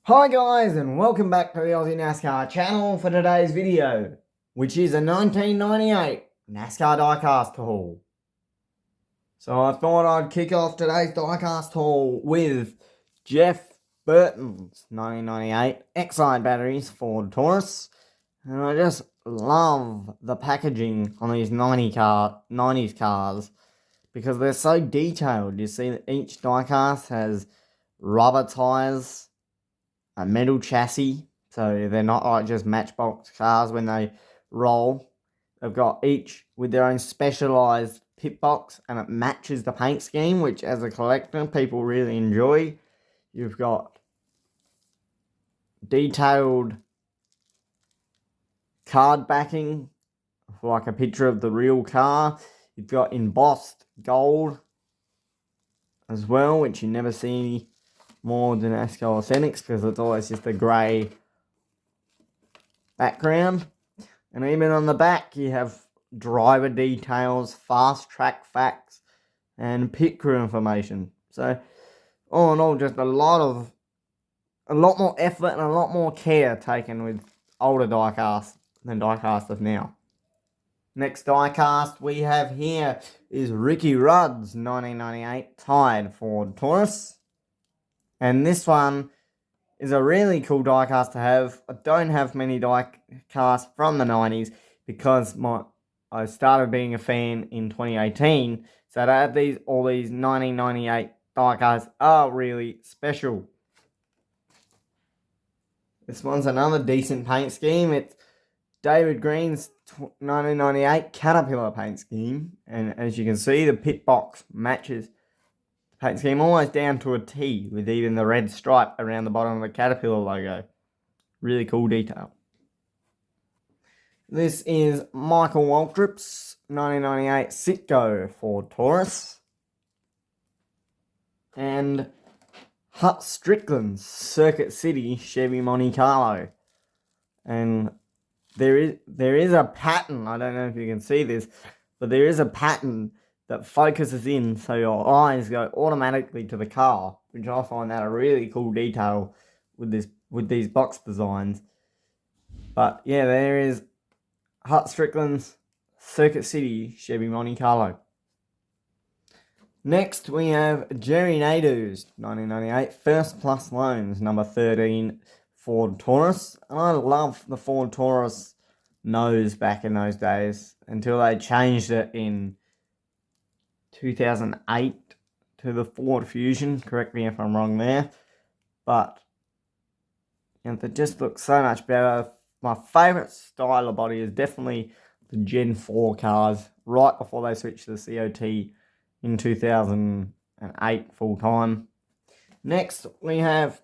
Hi guys, and welcome back to the Aussie NASCAR channel for today's video, which is a 1998 NASCAR Diecast haul. So I thought I'd kick off today's Diecast haul with Jeff Burton's 1998 Exide batteries Ford Taurus. And I just love the packaging on these 90s cars because they're so detailed. You see that each diecast has rubber tires, a metal chassis, so they're not like just matchbox cars when they roll. They've got each with their own specialised pit box, and it matches the paint scheme, which as a collector people really enjoy. You've got detailed card backing for like a picture of the real car. You've got embossed gold as well, which you never see more than NASCAR Authentics because it's always just a grey background. And even on the back you have driver details, fast track facts, and pit crew information. So all in all, just a lot more effort and a lot more care taken with older diecasts than diecast of now. Next diecast we have here is Ricky Rudd's 1998 Tide Ford Taurus. And this one is a really cool diecast to have. I don't have many diecasts from the 90s because I started being a fan in 2018. So to have all these 1998 diecasts are really special. This one's another decent paint scheme. It's David Green's 1998 Caterpillar paint scheme. And as you can see, the pit box matches paint scheme almost down to a T, with even the red stripe around the bottom of the Caterpillar logo. Really cool detail. This is Michael Waltrip's 1998 Citgo Ford Taurus. And Hut Strickland's Circuit City Chevy Monte Carlo. And there is a pattern, I don't know if you can see this, but there is a pattern that focuses in so your eyes go automatically to the car, which I find that a really cool detail with these box designs. But yeah, there is Hut Strickland's Circuit City Chevy Monte Carlo. Next we have Jerry Nadeau's 1998 First Plus Loans number 13 Ford Taurus. And I love the Ford Taurus nose back in those days until they changed it in 2008 to the Ford Fusion. Correct me if I'm wrong there. But it just looks so much better. My favourite style of body is definitely the Gen 4 cars, right before they switched to the COT in 2008 full time. Next, we have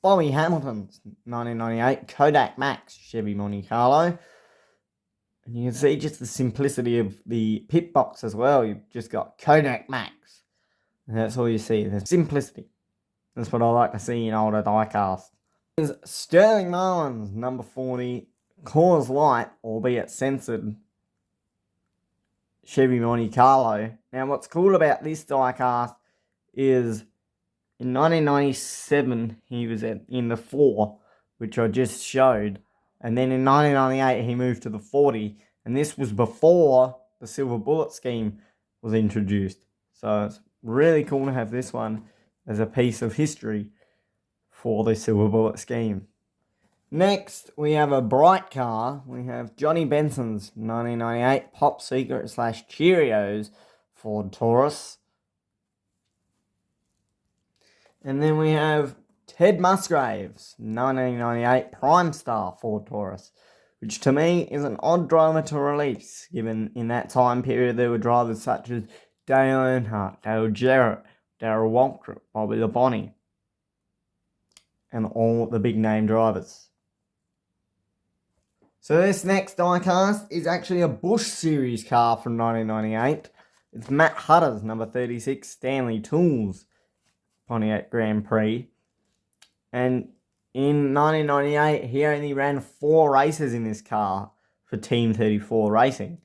Bobby Hamilton's 1998 Kodak Max Chevy Monte Carlo. And you can see just the simplicity of the pit box as well. You've just got Kodak Max. And that's all you see, the simplicity. That's what I like to see in older diecasts. Is Sterling Marlin's number 40 Coors Light, albeit censored, Chevy Monte Carlo. Now what's cool about this diecast is in 1997 he was in the 4, which I just showed. And then in 1998 he moved to the 40. And this was before the Silver Bullet scheme was introduced. So it's really cool to have this one as a piece of history for the Silver Bullet scheme. Next, we have a bright car. We have Johnny Benson's 1998 Pop Secret / Cheerios Ford Taurus. And then we have Ted Musgrave's 1998 Prime Star Ford Taurus, which to me is an odd driver to release, given in that time period there were drivers such as Dale Earnhardt, Dale Jarrett, Darrell Waltrip, Bobby Labonte, and all the big name drivers. So this next diecast is actually a Busch Series car from 1998. It's Matt Hutter's number 36 Stanley Tools Pontiac Grand Prix. And in 1998, he only ran 4 races in this car for Team 34 Racing.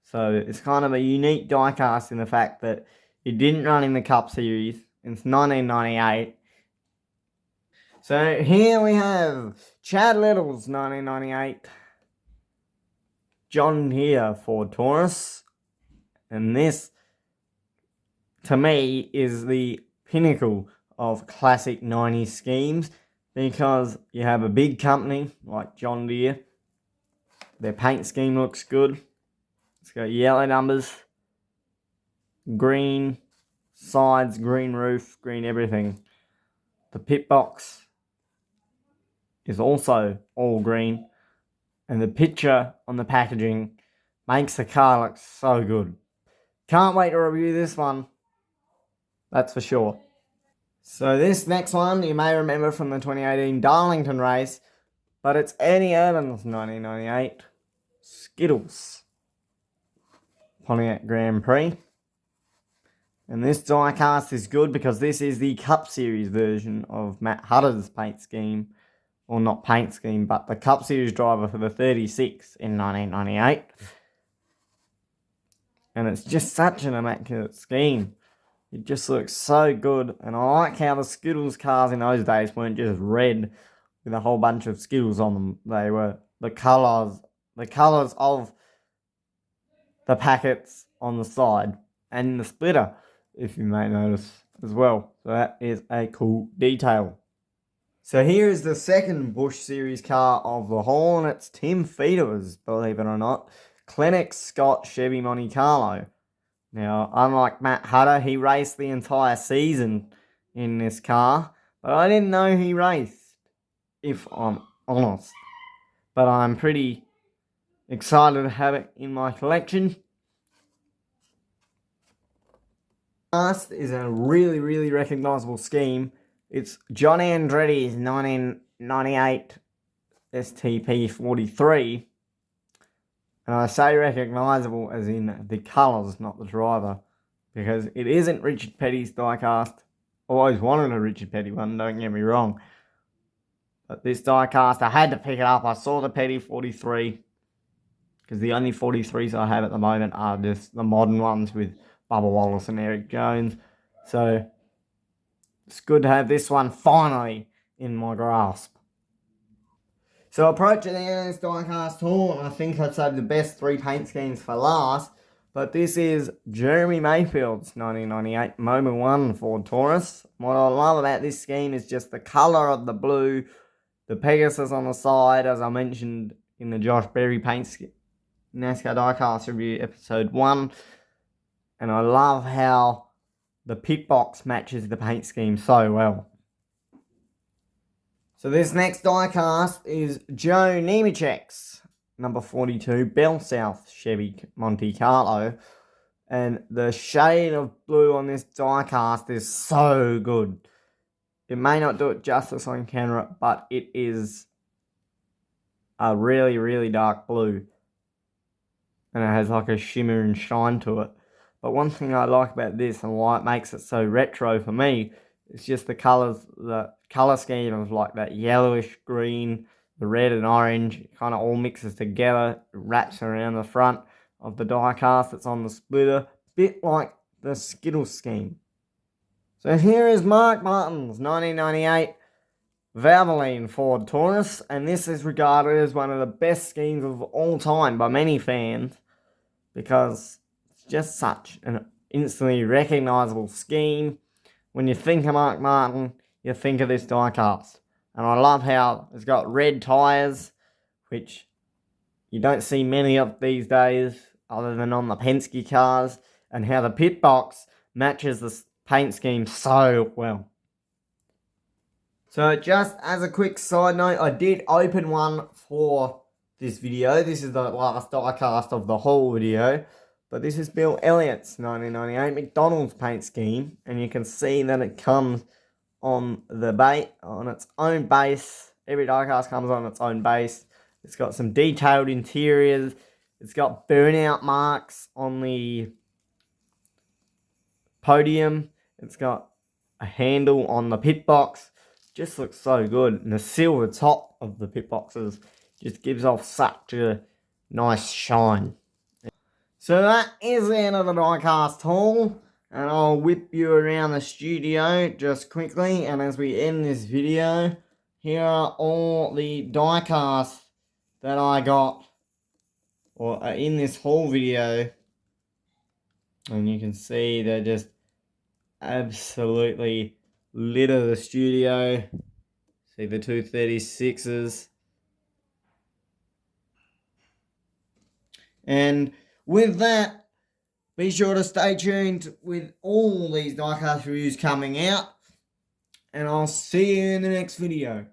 So it's kind of a unique diecast in the fact that it didn't run in the Cup Series. It's 1998. So here we have Chad Little's 1998 John Deere Ford Taurus. And this, to me, is the pinnacle of classic 90s schemes, because you have a big company like John Deere. Their paint scheme looks good. It's got yellow numbers, green sides, green roof, green everything. The pit box is also all green, and the picture on the packaging makes the car look so good. Can't wait to review this one, that's for sure. So this next one you may remember from the 2018 Darlington race, but it's Ernie Irvin's 1998 Skittles Pontiac Grand Prix. And this diecast is good because this is the Cup Series version of Matt Hutter's paint scheme. Or not paint scheme, but the Cup Series driver for the 36 in 1998. And it's just such an immaculate scheme. It just looks so good. And I like how the Skittles cars in those days weren't just red with a whole bunch of Skittles on them. They were the colours of the packets on the side and the splitter, if you may notice as well. So that is a cool detail. So here is the second Busch Series car of the haul, and it's Tim Feeder's, believe it or not, Clennox Scott Chevy Monte Carlo. Now, unlike Matt Hutter, he raced the entire season in this car, but I didn't know he raced, if I'm honest. But I'm pretty excited to have it in my collection. Last is a really, really recognisable scheme. It's John Andretti's 1998 STP 43. And I say recognisable as in the colours, not the driver. Because it isn't Richard Petty's diecast. I always wanted a Richard Petty one, don't get me wrong. But this diecast, I had to pick it up. I saw the Petty 43. Because the only 43s I have at the moment are just the modern ones with Bubba Wallace and Eric Jones. So it's good to have this one finally in my grasp. So approaching the end of this diecast haul, I think I'd save the best three paint schemes for last. But this is Jeremy Mayfield's 1998 Moment 1 Ford Taurus. What I love about this scheme is just the colour of the blue, the Pegasus on the side, as I mentioned in the Josh Berry paint scheme. NASCAR Diecast Review Episode 1. And I love how the pit box matches the paint scheme so well. So this next diecast is Joe Nemechek's number 42 Bell South Chevy Monte Carlo. And the shade of blue on this diecast is so good. It may not do it justice on camera, but it is a really, really dark blue. And it has like a shimmer and shine to it. But one thing I like about this and why it makes it so retro for me is just the colours, the colour scheme of like that yellowish green, the red and orange. It kind of all mixes together, wraps around the front of the diecast that's on the splitter. Bit like the Skittles scheme. So here is Mark Martin's 1998 Valvoline Ford Taurus. And this is regarded as one of the best schemes of all time by many fans. Because it's just such an instantly recognisable scheme. When you think of Mark Martin, you think of this diecast. And I love how it's got red tyres, which you don't see many of these days, other than on the Penske cars. And how the pit box matches the paint scheme so well. So just as a quick side note, I did open one for this video. This is the last diecast of the whole video. But this is Bill Elliott's 1998 McDonald's paint scheme. And you can see that it comes on its own base. Every diecast comes on its own base. It's got some detailed interiors. It's got burnout marks on the podium. It's got a handle on the pit box. Just looks so good. And the silver top of the pit boxes just gives off such a nice shine. So that is the end of the diecast haul. And I'll whip you around the studio just quickly. And as we end this video, here are all the die casts that I got, or are in this haul video. And you can see they're just absolutely litter the studio. See the 236s. And with that, be sure to stay tuned with all these diecast reviews coming out. And I'll see you in the next video.